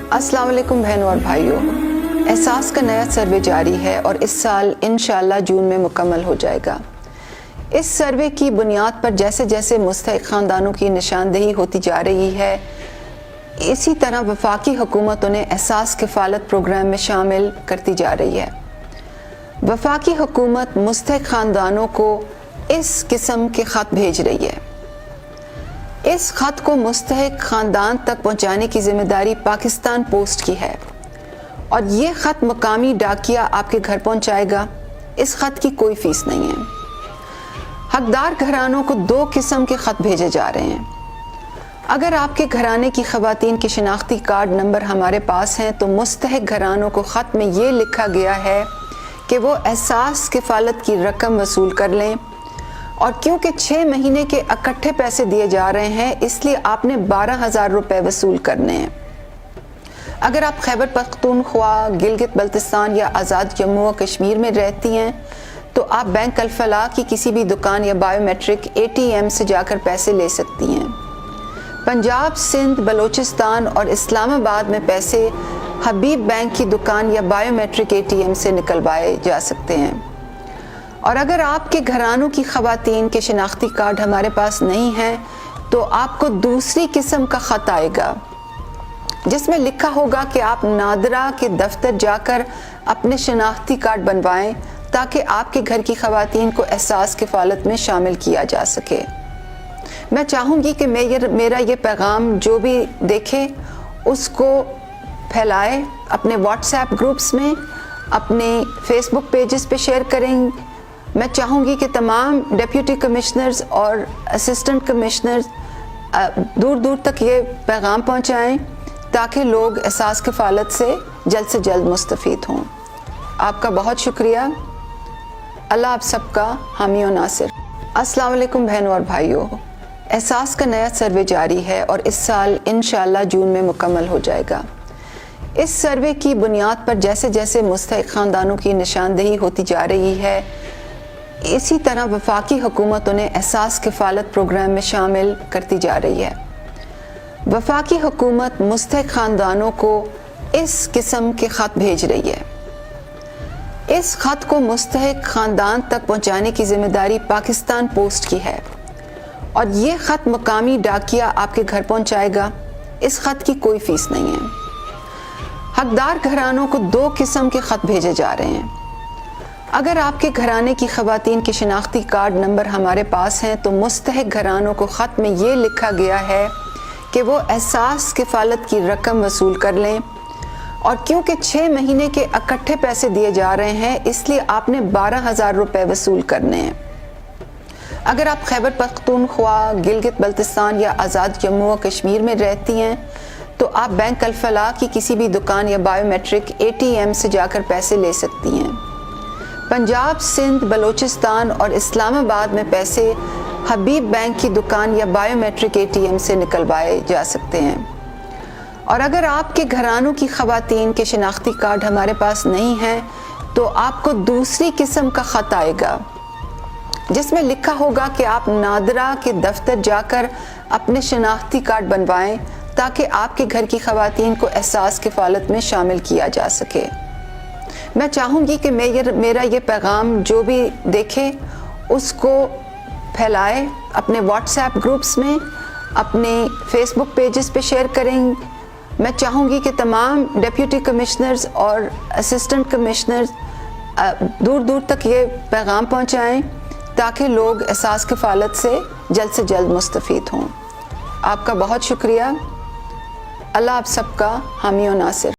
अस्सलाम वालेकुम बहनों और भाइयों, एहसास का नया सर्वे जारी है और इस साल इंशाअल्लाह जून में मुकम्मल हो जाएगा। इस सर्वे की बुनियाद पर जैसे जैसे मुस्तहिक ख़ानदानों की निशानदेही होती जा रही है, इसी तरह वफाकी हुकूमत उन्हें एहसास किफ़ालत प्रोग्राम में शामिल करती जा रही है। वफाकी हुकूमत मुस्तहिक ख़ानदानों को इस किस्म के ख़त भेज रही है। इस ख़त को मुस्तहिक ख़ानदान तक पहुँचाने की ज़िम्मेदारी पाकिस्तान पोस्ट की है और ये ख़त मकामी डाकिया आपके घर पहुँचाएगा। इस ख़त की कोई फ़ीस नहीं है। हकदार घरानों को दो किस्म के ख़त भेजे जा रहे हैं। अगर आपके घराने की ख़वातीन के शनाख्ती कार्ड नंबर हमारे पास हैं तो मुस्तहिक घरानों को ख़त में ये लिखा गया है कि वो एहसास किफ़ालत की रकम वसूल कर लें, और क्योंकि 6 महीने के इकट्ठे पैसे दिए जा रहे हैं इसलिए आपने 12,000 रुपये वसूल करने हैं। अगर आप खैबर पख्तूनख्वा, गिलगित बल्तिस्तान या आज़ाद जम्मू व कश्मीर में रहती हैं तो आप बैंक अल-फलाह की किसी भी दुकान या बायोमेट्रिक ATM से जाकर पैसे ले सकती हैं। पंजाब, सिंध, बलूचिस्तान और इस्लामाबाद में पैसे हबीब बैंक की दुकान या बायोमेट्रिक ATM से निकलवाए जा सकते हैं। और अगर आपके घरानों की ख़वातीन के शनाख्ती कार्ड हमारे पास नहीं हैं तो आपको दूसरी किस्म का ख़त आएगा जिसमें लिखा होगा कि आप नादरा के दफ्तर जाकर अपने शनाख्ती कार्ड बनवाएं ताकि आपके घर की ख़वातीन को एहसास किफ़ालत में शामिल किया जा सके। मैं चाहूँगी कि मेरा ये पैगाम जो भी देखे उसको फैलाए, अपने व्हाट्सएप ग्रुप्स में, अपने फेसबुक पेजेस पे शेयर करें। मैं चाहूँगी कि तमाम डिप्टी कमिश्नर्स और असिस्टेंट कमिश्नर्स दूर दूर तक ये पैगाम पहुँचाएँ ताकि लोग एहसास किफ़ालत से जल्द मुस्तफ़ीद हों। आपका बहुत शुक्रिया। अल्लाह आप सबका हामी और नासिर। अस्सलाम वालेकुम बहनों और भाइयों, एहसास का नया सर्वे जारी है और इस साल इंशाअल्लाह जून में मुकम्मल हो जाएगा। इस सर्वे की बुनियाद पर जैसे जैसे मुस्तहिक ख़ानदानों की निशानदेही होती जा रही है, इसी तरह वफाकी हुकूमत उन्हें एहसास किफ़ालत प्रोग्राम में शामिल करती जा रही है। वफाकी हुकूमत मुस्तहिक ख़ानदानों को इस किस्म के ख़त भेज रही है। इस ख़त को मुस्तहिक ख़ानदान तक पहुँचाने की ज़िम्मेदारी पाकिस्तान पोस्ट की है और ये ख़त मकामी डाकिया आपके घर पहुँचाएगा। इस ख़त की कोई फ़ीस नहीं है। हकदार घरानों को दो किस्म के ख़त भेजे जा रहे हैं। अगर आपके घराने की ख़वातीन के शनाख्ती कार्ड नंबर हमारे पास हैं तो मुस्तहिक घरानों को ख़त में ये लिखा गया है कि वो एहसास किफ़ालत की रकम वसूल कर लें, और क्योंकि 6 महीने के इकट्ठे पैसे दिए जा रहे हैं इसलिए आपने 12,000 रुपये वसूल करने हैं। अगर आप खैबर पख्तूनख्वा, गिलगित बल्तिस्तान या आज़ाद जम्मू व कश्मीर में रहती हैं तो आप बैंक अल-फलाह की किसी भी दुकान या बायोमेट्रिक ATM से जाकर पैसे ले सकती हैं। पंजाब, सिंध, बलूचिस्तान और इस्लामाबाद में पैसे हबीब बैंक की दुकान या बायोमेट्रिक ATM से निकलवाए जा सकते हैं। और अगर आपके घरानों की ख़वातीन के शनाख्ती कार्ड हमारे पास नहीं हैं तो आपको दूसरी किस्म का ख़त आएगा जिसमें लिखा होगा कि आप नादरा के दफ्तर जाकर अपने शनाख्ती कार्ड बनवाएं ताकि आपके घर की ख़वातीन को एहसास किफ़ालत में शामिल किया जा सके। मैं चाहूँगी कि मेरा ये पैगाम जो भी देखे उसको फैलाए, अपने व्हाट्सएप ग्रुप्स में, अपने फेसबुक पेजेस पे शेयर करें। मैं चाहूँगी कि तमाम डिप्टी कमिश्नर्स और असिस्टेंट कमिश्नर्स दूर दूर तक ये पैगाम पहुँचाएँ ताकि लोग एहसास किफ़ालत से जल्द मुस्तफ़ीद हों। आपका बहुत शुक्रिया। अल्लाह आप सबका हामी और नासिर।